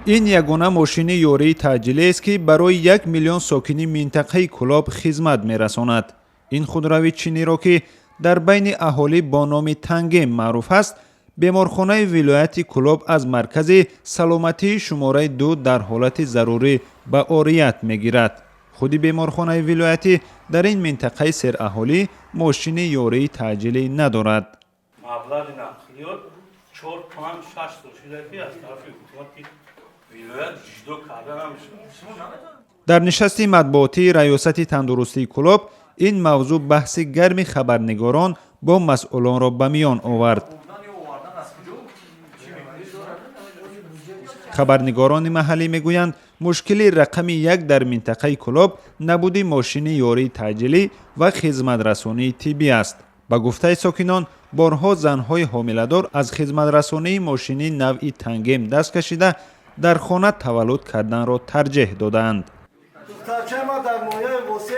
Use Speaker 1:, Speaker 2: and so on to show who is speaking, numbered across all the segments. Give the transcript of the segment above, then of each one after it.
Speaker 1: این یگانه ماشین یاری تعجیلی است که برای 1 میلیون ساکنی منطقه کلاب خدمت می‌رساند. این خودروی چینی را که در بین اهالی با نام تنگم معروف است، بیمارخانه ولایت کلاب از مرکز سلامتی شماره 2 در حالت ضروری به عاریت می‌گیرد. خودی بیمارخانه ولایتی در این منطقه سر اهالی ماشین یاری تعجیلی ندارد.
Speaker 2: مبلغ نقلیات 4 تومن 60 قرش از طرف حکومت ولایت جدا کرده نمیشه.
Speaker 1: در نشست مطبوعاتی ریاست تندرستی کلاب این موضوع بحث گرم خبرنگاران با مسئولان را به میان آورد. خبرنگاران محلی میگویند مشکل رقم 1 در منطقه کلاب نبود ماشین یاری تعجیلی و خدمت رسانی طبی است. با گفته ساکنان بارها زنهای حامله‌دار از خدمت رسانی ماشینی نوعی تنگم دست کشیده در خانه تولد کردن را ترجیح دادند.
Speaker 3: دخترچه ما در مایه واسه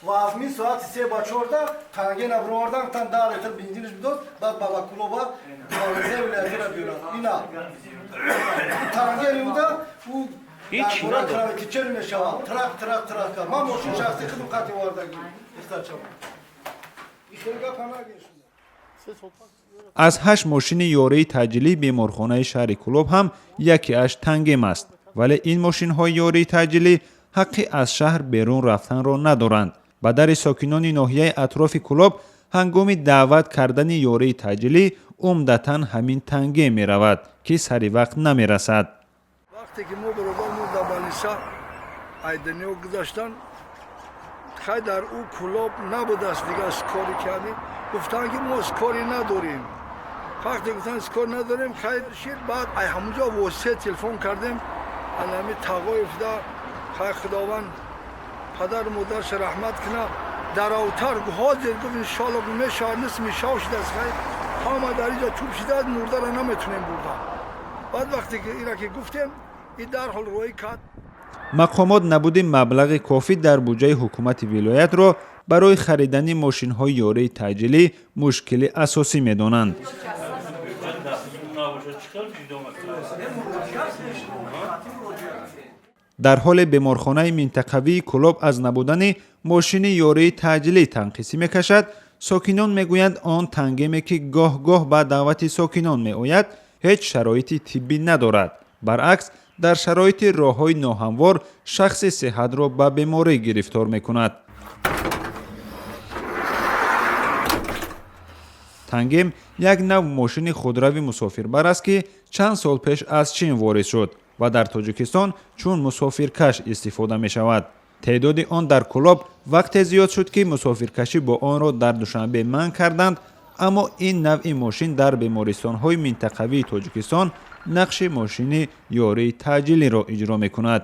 Speaker 3: وزمی ساعت 3 با 14 تنگه نبروردن تن در لیتر بنزینش بداد بعد بابا کلوبا مغازه ولایتی را بیارن. اینا تنگه میوده او
Speaker 2: هیچ
Speaker 3: نداره. ترافیک چه میشه؟ ترک. ما ماشین شخصی خودم قطعی واردگی. دخترچه ما. این خیلی پناهگیش.
Speaker 1: از 8 ماشین یاری تعجیلی بیمارخانه شهر کلاب هم یکی اش تنگم است، ولی این ماشین های یاری تعجیلی حقی از شهر بیرون رفتن را ندارند. به در ساکنان ناحیه اطراف کلاب هنگام دعوت کردن یاری تعجیلی عمدتاً همین تنگه می رود که سری وقت نمی رسد.
Speaker 4: وقتی که ما برابر در بالیسا ایدنیو گذاشتن خیلی در او کلاب نبود است دیگه از کاری کردیم. گفتن که ما از کاری نداریم. وقتی گفتن از کار نداریم خیلی شد بعد همونجا واسه تلفن کردیم. الان تقوی افتاد خیلی خداوند پدر مادرش رحمت کنه در اوتر حاضر گفت انشالله میشه نیست میشه شده است خیلی همه در اینجا چوب شده مرده را نمیتونیم بردن. بعد وقتی که اینا که گفتیم این در حال روی کرد.
Speaker 1: مقامات نبود مبلغ کافی در بودجه حکومت ولایت را برای خریدن ماشین های یاری تعجیلی مشکل اساسی می دانند. در حال بیمارخانه منطقوی کلاب از نبودن ماشین یاری تعجیلی تنقیصی می کشد، ساکنان می گویند آن تنگمی که گاه به دعوت ساکنان می آید هیچ شرایطی طبی ندارد. برعکس در شرایط راههای ناهموار شخص صحت را به بیماری گرفتار می کند. تنگم یک نوع ماشین خودروی مسافربر است که چند سال پیش از چین وارد شد و در تاجیکستان چون مسافرکش استفاده می شود. تعداد آن در کلاب وقت زیاد شد که مسافرکشی با آن را در دوشنبه منع کردند، اما این نوع ماشین در بیمارستان‌های منطقوی تاجیکستان نقش ماشین یاری تعجیلی را اجرا می کند.